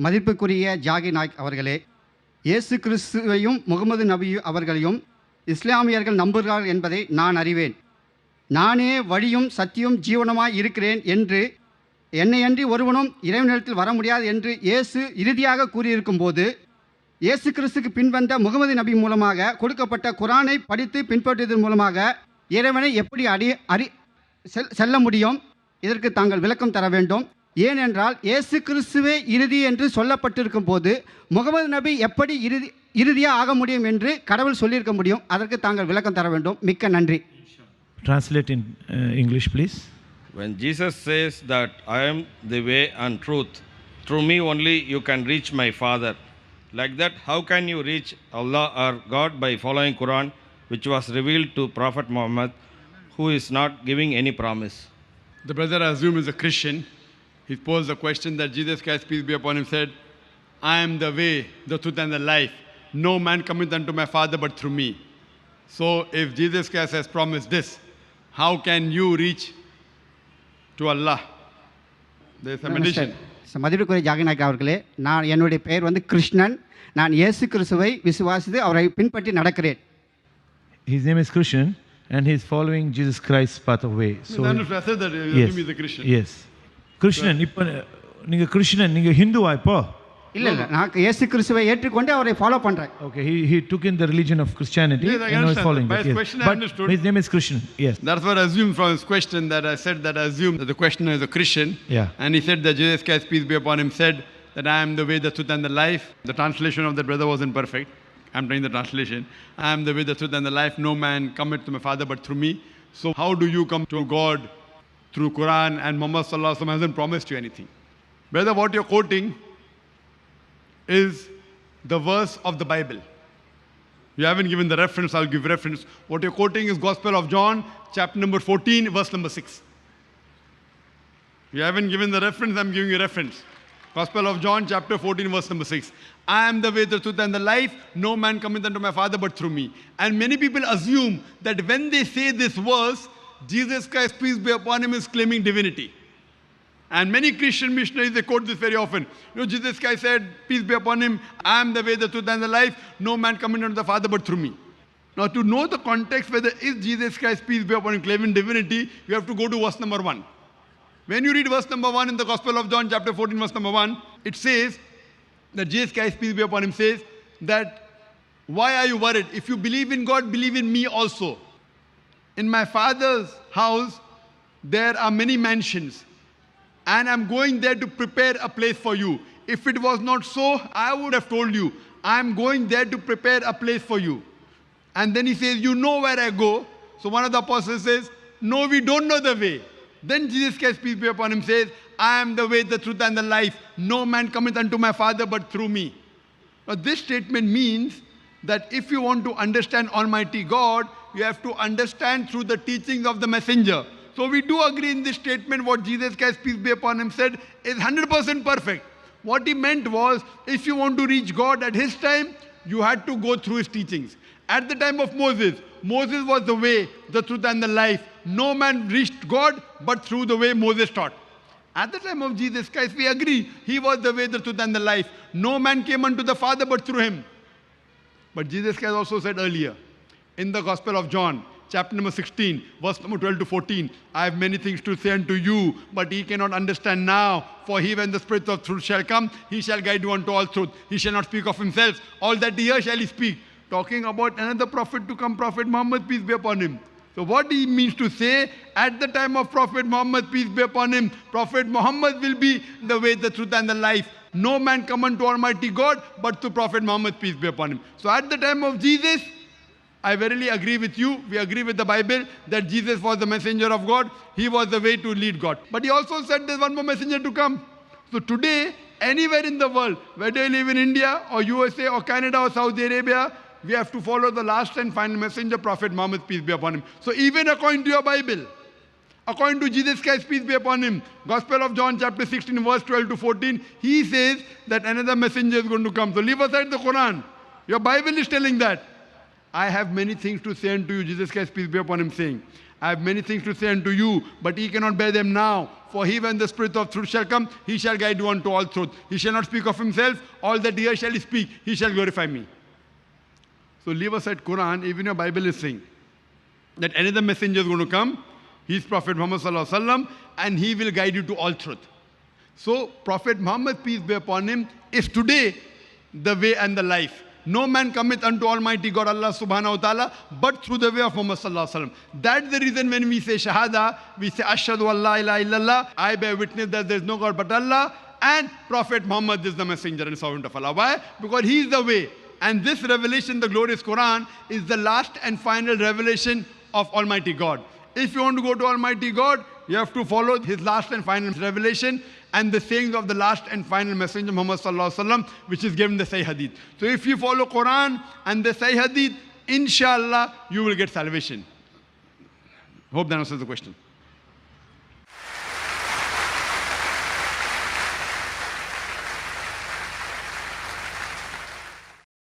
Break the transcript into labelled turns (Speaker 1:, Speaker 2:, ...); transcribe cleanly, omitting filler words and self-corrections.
Speaker 1: மதிப்புக்குரிய ஜாகி நாயக் அவர்களே, இயேசு கிறிஸ்துவையும் முகமது நபி அவர்களையும் இஸ்லாமியர்கள் நம்புகிறார்கள் என்பதை நான் அறிவேன். நானே வழியும் சத்தியும் ஜீவனமாய் இருக்கிறேன் என்று என்னையன்றி ஒருவனும் இறைவனிடத்தில் வர முடியாது என்று இயேசு இறுதியாக கூறியிருக்கும் போது, இயேசு கிறிஸ்துக்கு பின்வந்த முகமது நபி மூலமாக கொடுக்கப்பட்ட குரானை படித்து பின்பற்றுவதன் மூலமாக இறைவனை எப்படி செல்ல முடியும்? இதற்கு தாங்கள் விளக்கம் தர வேண்டும். ஏனென்றால் இயேசு கிறிஸ்துவே இறுதி என்று சொல்லப்பட்டிருக்கும் போது முகமது நபி எப்படி இறுதியாக ஆக முடியும் என்று கடவுள் சொல்லியிருக்க முடியும்? அதற்கு தாங்கள் விளக்கம் தர வேண்டும். மிக்க நன்றி.
Speaker 2: Translate in English, please.
Speaker 3: When Jesus says that I am the way and truth, through me only you can reach my Father. Like that, how can you reach Allah or God by following Quran, which was revealed to Prophet Muhammad, who is not giving any promise?
Speaker 4: The brother, I assume, is a Christian. He posed the question that Jesus Christ, peace be upon him, said, I am the way, the truth and the life. No man cometh unto my Father but through me. So if Jesus Christ has promised this, how can you reach to Allah? There is a meditation.
Speaker 1: மதிப்புக்குரிய ஜாகி நாயக் அவர்களே, என்னுடைய பெயர் கிருஷ்ணன். நான் இயேசு கிறிஸ்துவை விசுவாசித்து அவரை பின்பற்றி நடக்கிறேன்.
Speaker 2: His name is Krishnan and he is following Jesus Christ's path of way.
Speaker 4: So I said that he is a Christian.
Speaker 2: Yes. Krishnan, இப்போ நீங்க கிருஷ்ணன், நீங்க ஹிந்துவா இப்போ?
Speaker 1: இல்ல நான் இயேசு கிறிஸ்துவை ஏற்றுக்கொண்டு அவரை ஃபாலோ பண்றேன்.
Speaker 2: Okay, he took in the religion of Christianity and now is following
Speaker 4: by
Speaker 2: it.
Speaker 4: His question,
Speaker 2: But
Speaker 4: I understood.
Speaker 2: His name is Krishnan. Yes.
Speaker 4: That's what I assumed from his question, that I said that I assumed that the questioner is a Christian.
Speaker 2: Yeah.
Speaker 4: And he said that Jesus Christ, peace be upon him, said that I am the way, the truth and the life. The translation of that brother wasn't perfect. I'm trying the translation. I am the way, the truth and the life. No man cometh to my Father but through me. So how do you come to God? Through Quran, and Muhammad sallallahu alaihi wasallam hasn't promised you anything. Brother, what you're quoting is the verse of the Bible. You haven't given the reference, I'll give reference. What you're quoting is Gospel of John, chapter number 14, verse number 6. You haven't given the reference, I'm giving you reference. Gospel of John, chapter 14, verse number 6. I am the way, the truth and the life. No man cometh unto my Father but through me. And many people assume that when they say this verse, Jesus Christ, peace be upon him, is claiming divinity. And many Christian missionaries, they quote this very often. Jesus Christ said, peace be upon him, I am the way, the truth and the life. No man coming unto the Father but through me. Now to know the context whether is Jesus Christ, peace be upon him, claiming divinity, you have to go to verse number 1. When you read verse number 1 in the Gospel of John, chapter 14, verse number 1, it says that Jesus Christ, peace be upon him, says that, why are you worried? If you believe in God, believe in me also. In my Father's house, there are many mansions. And I'm going there to prepare a place for you. If it was not so, I would have told you, I'm going there to prepare a place for you. And then he says, you know where I go. So one of the apostles says, no, we don't know the way. Then Jesus Christ, peace be upon him, says, I am the way, the truth and the life. No man cometh unto my Father but through me. Now this statement means that if you want to understand Almighty God, you have to understand through the teachings of the messenger. So we do agree in this statement what Jesus Christ, peace be upon him, said is 100% perfect. What he meant was, if you want to reach God at his time, you had to go through his teachings. At the time of Moses, Moses was the way, the truth and the life. No man reached God but through the way Moses taught. At the time of Jesus Christ, we agree, he was the way, the truth and the life. No man came unto the Father but through him. But Jesus Christ also said earlier, in the Gospel of John, chapter number 16, verse number 12 to 14, I have many things to say unto you, but ye cannot understand now. For he, when the Spirit of truth shall come, he shall guide you unto all truth. He shall not speak of himself. All that he hears shall he speak. Talking about another prophet to come, Prophet Muhammad, peace be upon him. So what he means to say, at the time of Prophet Muhammad, peace be upon him, Prophet Muhammad will be the way, the truth and the life. No man come unto Almighty God but to Prophet Muhammad, peace be upon him. So at the time of Jesus, I verily agree with you. We agree with the Bible that Jesus was the messenger of God. He was the way to lead God. But he also said there's one more messenger to come. So today, anywhere in the world, whether you live in India or USA or Canada or Saudi Arabia, we have to follow the last and final messenger, Prophet Muhammad, peace be upon him. So even according to your Bible, according to Jesus Christ, peace be upon him, Gospel of John, chapter 16, verse 12 to 14, he says that another messenger is going to come. So leave aside the Quran. Your Bible is telling that. I have many things to say unto you, Jesus Christ, peace be upon him, saying, I have many things to say unto you, but ye cannot bear them now. For he, when the Spirit of truth shall come, he shall guide you unto all truth. He shall not speak of himself. All that he shall speak, he shall glorify me. So leave aside Quran, even your Bible is saying that another messenger is going to come. He is Prophet Muhammad sallallahu alaihi wasallam, and he will guide you to all truth. So Prophet Muhammad, peace be upon him, is today the way and the life. No man cometh unto Almighty God Allah subhanahu wa ta'ala but through the way of Muhammad sallallahu alaihi wasallam. That's the reason when we say Shahada, we say Ashhadu an la ilaha illallah, I bear witness that there is no God but Allah, and Prophet Muhammad is the messenger and servant of Allah. Why? Because he is the way. And this revelation, the glorious Quran, is the last and final revelation of Almighty God. If you want to go to Almighty God, you have to follow his last and final revelation and the sayings of the last and final messenger Muhammad sallallahu alaihi wasallam, which is given the Sahih Hadith. So if you follow Quran and the Sahih Hadith, inshallah, you will get salvation. Hope that answers the question.